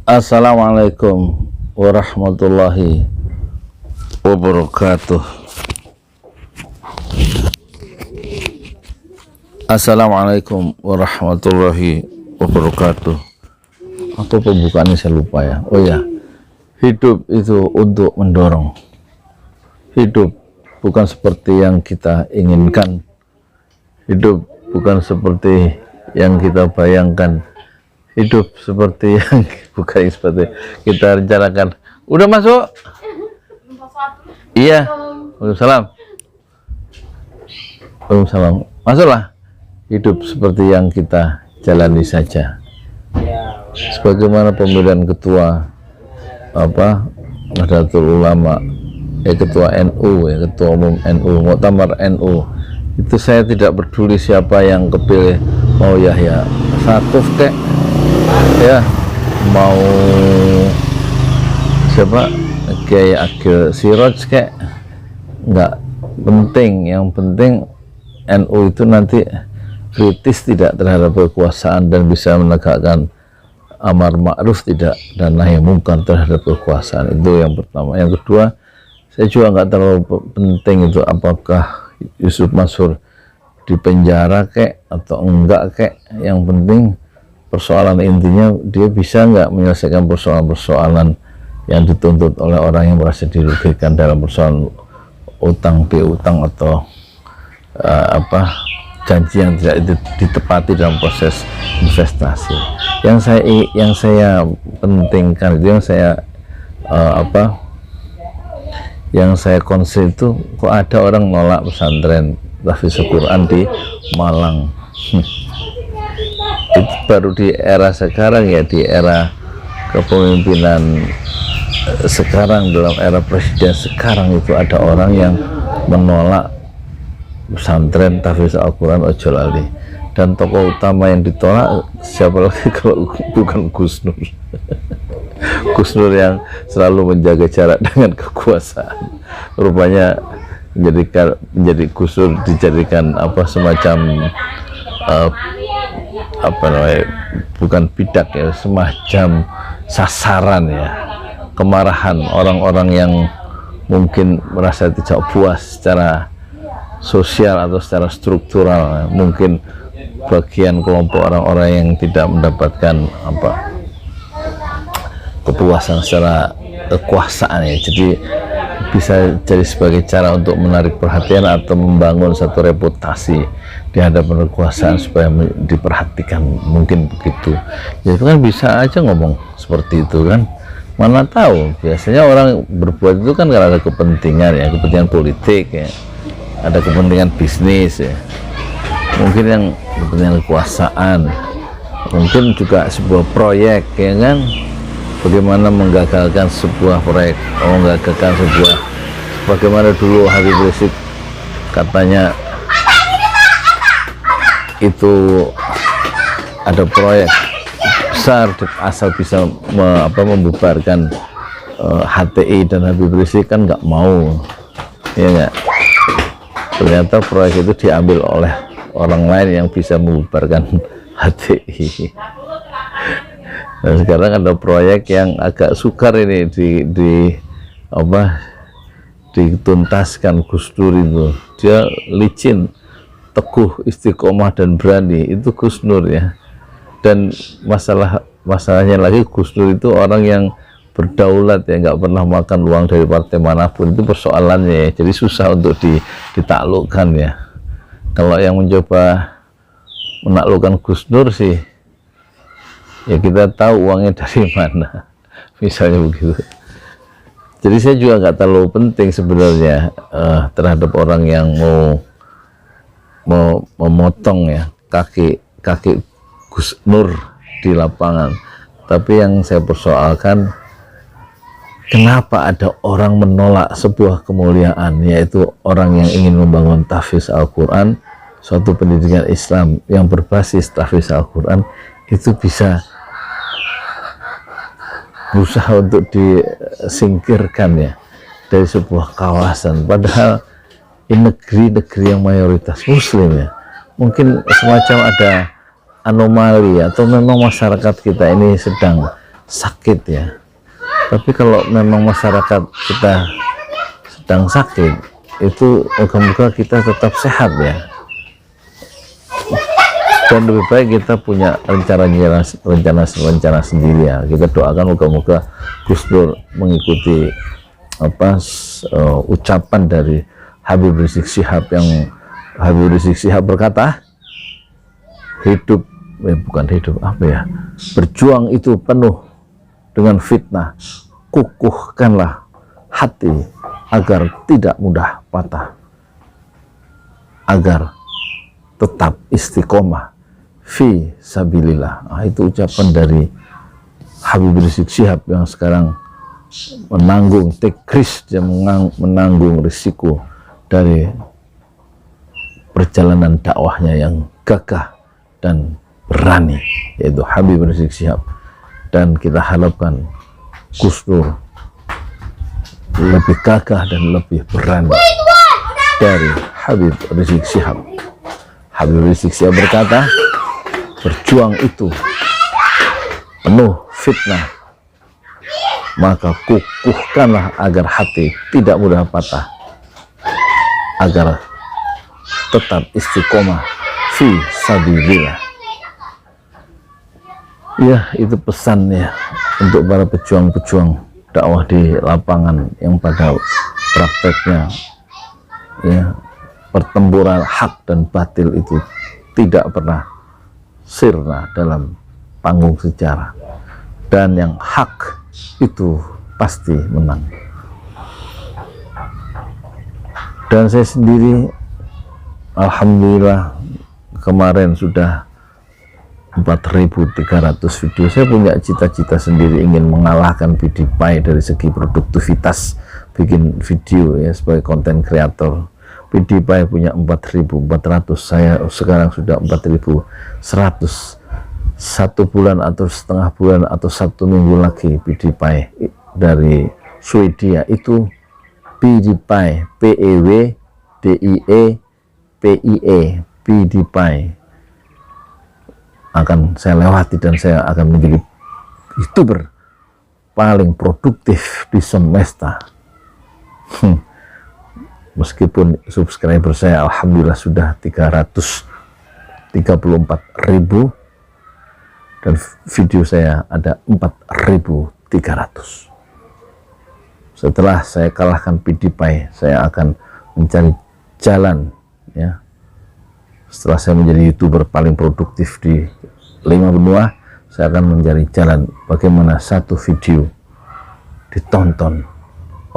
Assalamualaikum warahmatullahi wabarakatuh. Assalamualaikum warahmatullahi wabarakatuh. Apa pembukaannya saya lupa ya. Oh ya, hidup itu untuk mendorong. Hidup bukan seperti yang kita inginkan. Hidup bukan seperti yang kita bayangkan. Hidup seperti yang bukan seperti kita rencanakan. Udah masuk? Iya. Waalaikumsalam. Waalaikumsalam. Masuklah. Hidup seperti yang kita jalani saja. Sebagaimana pemilihan ketua Nahdlatul Ulama, ketua NU, ketua umum NU, Muktamar NU, itu saya tidak peduli siapa yang kepilih, mau Yahya Saquf kek, ya, mau siapa, Kiai Agil Siroj kek, nggak penting. Yang penting NU itu nanti kritis tidak terhadap kekuasaan dan bisa menegakkan amar ma'ruf tidak dan nahi mungkar terhadap kekuasaan. Itu yang pertama. Yang kedua, saya juga nggak terlalu penting itu apakah Yusuf Mansur di penjara kek atau enggak kek. Yang penting persoalan intinya dia bisa nggak menyelesaikan persoalan-persoalan yang dituntut oleh orang yang merasa dirugikan dalam persoalan utang piutang atau janji yang tidak ditepati dalam proses investasi. Yang saya pentingkan itu, yang saya concern itu, kok ada orang nolak pesantren tahfiz Al-Quran di Malang. Itu baru di era sekarang ya, di era kepemimpinan sekarang, dalam era presiden sekarang itu ada orang yang menolak pesantren tahfiz Al-Quran Ojo Lali. Dan tokoh utama yang ditolak siapa lagi kalau bukan Gus Nur. Gus Nur yang selalu menjaga jarak dengan kekuasaan. Rupanya menjadi Gus Nur dijadikan semacam bukan bidak ya, semacam sasaran ya, kemarahan orang-orang yang mungkin merasa tidak puas secara sosial atau secara struktural, mungkin bagian kelompok orang-orang yang tidak mendapatkan kepuasan secara kekuasaan ya. Jadi bisa jadi sebagai cara untuk menarik perhatian atau membangun satu reputasi di hadapan kekuasaan supaya diperhatikan, mungkin begitu ya. Itu kan bisa aja ngomong seperti itu kan, mana tahu. Biasanya orang berbuat itu kan karena ada kepentingan ya, kepentingan politik ya, ada kepentingan bisnis ya, mungkin yang kepentingan kekuasaan, mungkin juga sebuah proyek ya kan, bagaimana menggagalkan sebuah proyek, menggagalkan sebuah, bagaimana dulu Habib Rizik katanya itu ada proyek besar asal bisa membubarkan HTI, dan Habib Rizik kan nggak mau ya nggak. Ternyata proyek itu diambil oleh orang lain yang bisa membubarkan HTI. Dan sekarang ada proyek yang agak sukar ini dituntaskan. Gus Dur itu dia licin, teguh, istiqomah dan berani, itu Gus Nur ya. Dan masalahnya lagi, Gus Dur itu orang yang berdaulat ya, nggak pernah makan uang dari partai manapun. Itu persoalannya ya. Jadi susah untuk ditaklukkan ya. Kalau yang mencoba menaklukkan Gus Nur sih ya, kita tahu uangnya dari mana, misalnya begitu. Jadi saya juga nggak terlalu penting sebenarnya terhadap orang yang mau memotong ya kaki Gus Nur di lapangan. Tapi yang saya persoalkan, kenapa ada orang menolak sebuah kemuliaan, yaitu orang yang ingin membangun tahfiz Al-Quran, suatu pendidikan Islam yang berbasis tahfiz Al-Quran, itu bisa berusaha untuk disingkirkan ya dari sebuah kawasan, padahal ini negeri-negeri yang mayoritas muslim ya. Mungkin semacam ada anomali, atau memang masyarakat kita ini sedang sakit ya. Tapi kalau memang masyarakat kita sedang sakit, itu moga-moga kita tetap sehat ya. Dan lebih baik kita punya rencana sendiri ya. Kita doakan moga-moga Gus Dur mengikuti ucapan dari Habib Rizik Syihab, yang Habib Rizik Syihab berkata, berjuang itu penuh dengan fitnah, kukuhkanlah hati agar tidak mudah patah, agar tetap istiqomah fi sabilillah. Itu ucapan dari Habib Rizik Syihab yang sekarang menanggung take risk, dia menanggung risiko dari perjalanan dakwahnya yang gagah dan berani, yaitu Habib Rizik Syihab. Dan kita harapkan Gus Dur lebih gagah dan lebih berani dari Habib Rizik Syihab. Habib Rizik Syihab berkata, berjuang itu penuh fitnah, maka kukuhkanlah agar hati tidak mudah patah, agar tetap istiqomah fi sabilillah. Ya, itu pesannya untuk para pejuang-pejuang dakwah di lapangan yang pada prakteknya ya, pertempuran hak dan batil itu tidak pernah sirna dalam panggung sejarah, dan yang hak itu pasti menang. Dan saya sendiri alhamdulillah kemarin sudah 4.300 video. Saya punya cita-cita sendiri ingin mengalahkan PewDiePie dari segi produktivitas bikin video ya, sebagai konten kreator. PewDiePie punya 4.400, saya sekarang sudah 4.100. 1 bulan atau setengah bulan atau 1 minggu lagi PewDiePie dari Swedia, itu PewDiePie, PewDiePie, PewDiePie akan saya lewati, dan saya akan menjadi YouTuber paling produktif di semesta. Meskipun subscriber saya alhamdulillah sudah 334.000 dan video saya ada 4.300. Setelah saya kalahkan PewDiePie, saya akan mencari jalan ya. Setelah saya menjadi YouTuber paling produktif di 5 benua, saya akan mencari jalan bagaimana satu video ditonton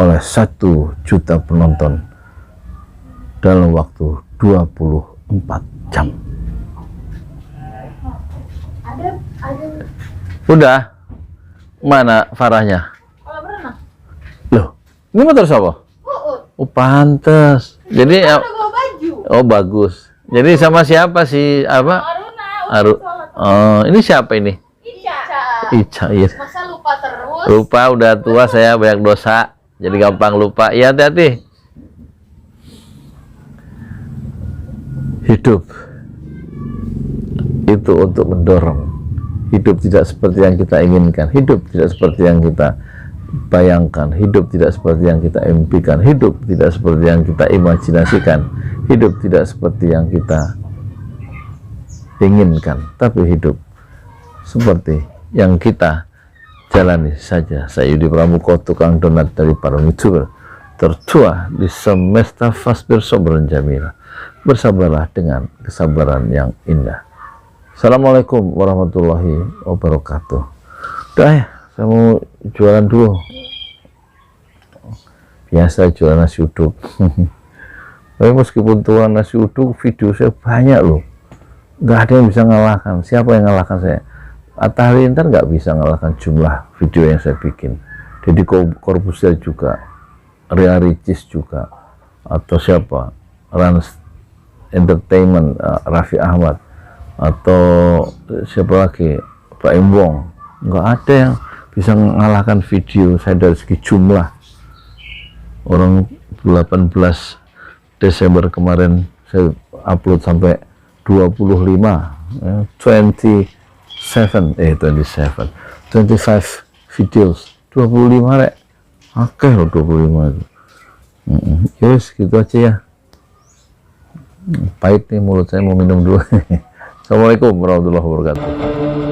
oleh 1 juta penonton dalam waktu 24 jam. Udah? Mana Farahnya? Loh, ini motor siapa? Oh, pantes. Jadi oh, bagus. Jadi sama siapa sih, apa? Oh, ini siapa ini? Ica. Iya. Masa lupa terus? Lupa, udah tua saya, banyak dosa. Jadi gampang lupa. Iya, hati-hati. Hidup itu untuk mendorong. Hidup tidak seperti yang kita inginkan. Hidup tidak seperti yang kita bayangkan. Hidup tidak seperti yang kita impikan. Hidup tidak seperti yang kita imajinasikan. Hidup tidak seperti yang kita inginkan, tapi hidup seperti yang kita jalani saja. Saya Yudi Pramuko, tukang donat dari para YouTuber tertua di semesta. Fasbir sobran jamila, bersabarlah dengan kesabaran yang indah. Assalamualaikum warahmatullahi wabarakatuh. Udah ya, saya mau jualan dulu. Biasa jualan nasi uduk. Tapi meskipun tua nasi uduk, video saya banyak loh. Nggak ada yang bisa ngalahkan. Siapa yang ngalahkan saya? Atta Halilintar nggak bisa ngalahkan jumlah video yang saya bikin. Deddy Corbuzier juga, Ria Ricis juga, atau siapa, Rans Entertainment, Raffi Ahmad, atau siapa lagi, Pak Imbong. Nggak ada yang bisa mengalahkan video saya dari segi jumlah. Orang 18 Desember kemarin saya upload sampai 25, 25 videos 25 rek, akeh loh 25 itu. Yes, gitu aja ya. Pahit nih mulut saya, mau minum dulu. Assalamualaikum warahmatullahi wabarakatuh.